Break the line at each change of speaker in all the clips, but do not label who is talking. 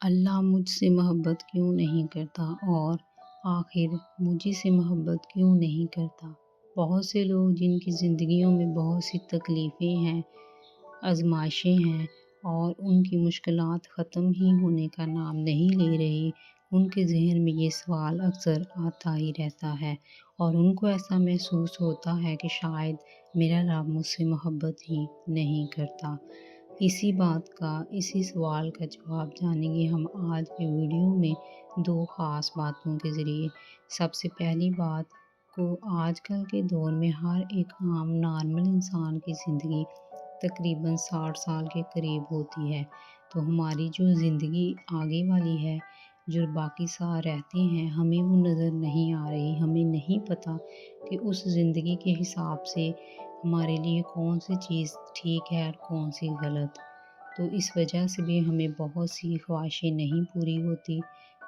اللہ مجھ سے محبت کیوں نہیں کرتا اور آخر مجھے سے محبت کیوں نہیں کرتا۔ بہت سے لوگ جن کی زندگیوں میں بہت سی تکلیفیں ہیں، آزمائشیں ہیں اور ان کی مشکلات ختم ہی ہونے کا نام نہیں لے رہی، ان کے ذہن میں یہ سوال اکثر آتا ہی رہتا ہے اور ان کو ایسا محسوس ہوتا ہے کہ شاید میرا رب مجھ سے محبت ہی نہیں کرتا۔ اسی سوال کا جواب جانیں گے ہم آج کے ویڈیو میں دو خاص باتوں کے ذریعے۔ سب سے پہلی بات کو آج کل کے دور میں ہر ایک عام نارمل انسان کی زندگی تقریباً 60 سال کے قریب ہوتی ہے، تو ہماری جو زندگی آگے والی ہے، جو باقی سال رہتے ہیں، ہمیں وہ نظر نہیں آ رہی۔ ہمیں نہیں پتہ کہ اس زندگی کے حساب سے ہمارے لیے کون سی چیز ٹھیک ہے اور کون سی غلط۔ تو اس وجہ سے بھی ہمیں بہت سی خواہشیں نہیں پوری ہوتی،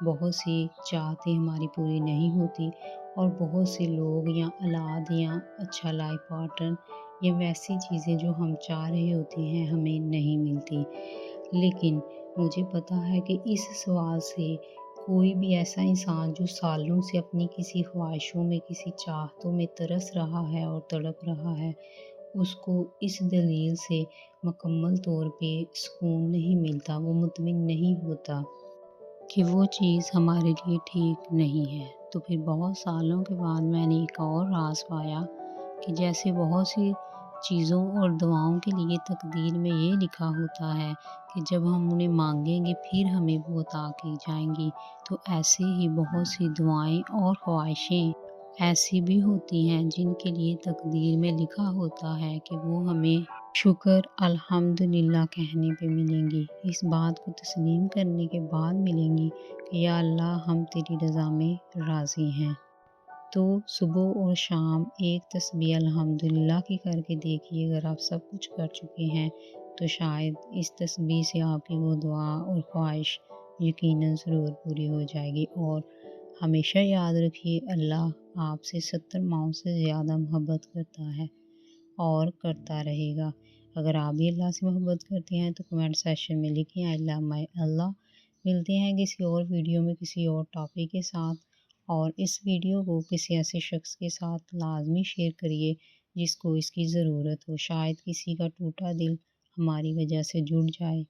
بہت سی چاہتیں ہماری پوری نہیں ہوتی اور بہت سے لوگ یا اولاد یا اچھا لائف پارٹنر یا ویسی چیزیں جو ہم چاہ رہے ہوتے ہیں ہمیں نہیں ملتی۔ لیکن مجھے پتہ ہے کہ اس سوال سے کوئی بھی ایسا انسان جو سالوں سے اپنی کسی خواہشوں میں، کسی چاہتوں میں ترس رہا ہے اور تڑپ رہا ہے، اس کو اس دلیل سے مکمل طور پہ سکون نہیں ملتا، وہ مطمئن نہیں ہوتا کہ وہ چیز ہمارے لیے ٹھیک نہیں ہے۔ تو پھر بہت سالوں کے بعد میں نے ایک اور راز پایا کہ جیسے بہت سی چیزوں اور دعاؤں کے لیے تقدیر میں یہ لکھا ہوتا ہے کہ جب ہم انہیں مانگیں گے پھر ہمیں وہ عطا کی جائیں گی، تو ایسے ہی بہت سی دعائیں اور خواہشیں ایسی بھی ہوتی ہیں جن کے لیے تقدیر میں لکھا ہوتا ہے کہ وہ ہمیں شکر الحمدللہ کہنے پہ ملیں گی، اس بات کو تسلیم کرنے کے بعد ملیں گی کہ یا اللہ ہم تیری رضا میں راضی ہیں۔ تو صبح اور شام ایک تسبیح الحمدللہ کی کر کے دیکھیے، اگر آپ سب کچھ کر چکے ہیں تو شاید اس تسبیح سے آپ کی وہ دعا اور خواہش یقیناً ضرور پوری ہو جائے گی۔ اور ہمیشہ یاد رکھیے اللہ آپ سے 70 ماؤں سے زیادہ محبت کرتا ہے اور کرتا رہے گا۔ اگر آپ بھی اللہ سے محبت کرتے ہیں تو کمنٹ سیکشن میں لکھیں I love my اللہ۔ ملتے ہیں کسی اور ویڈیو میں کسی اور ٹاپک کے ساتھ، اور اس ویڈیو کو کسی ایسے شخص کے ساتھ لازمی شیئر کریے جس کو اس کی ضرورت ہو، شاید کسی کا ٹوٹا دل ہماری وجہ سے جڑ جائے۔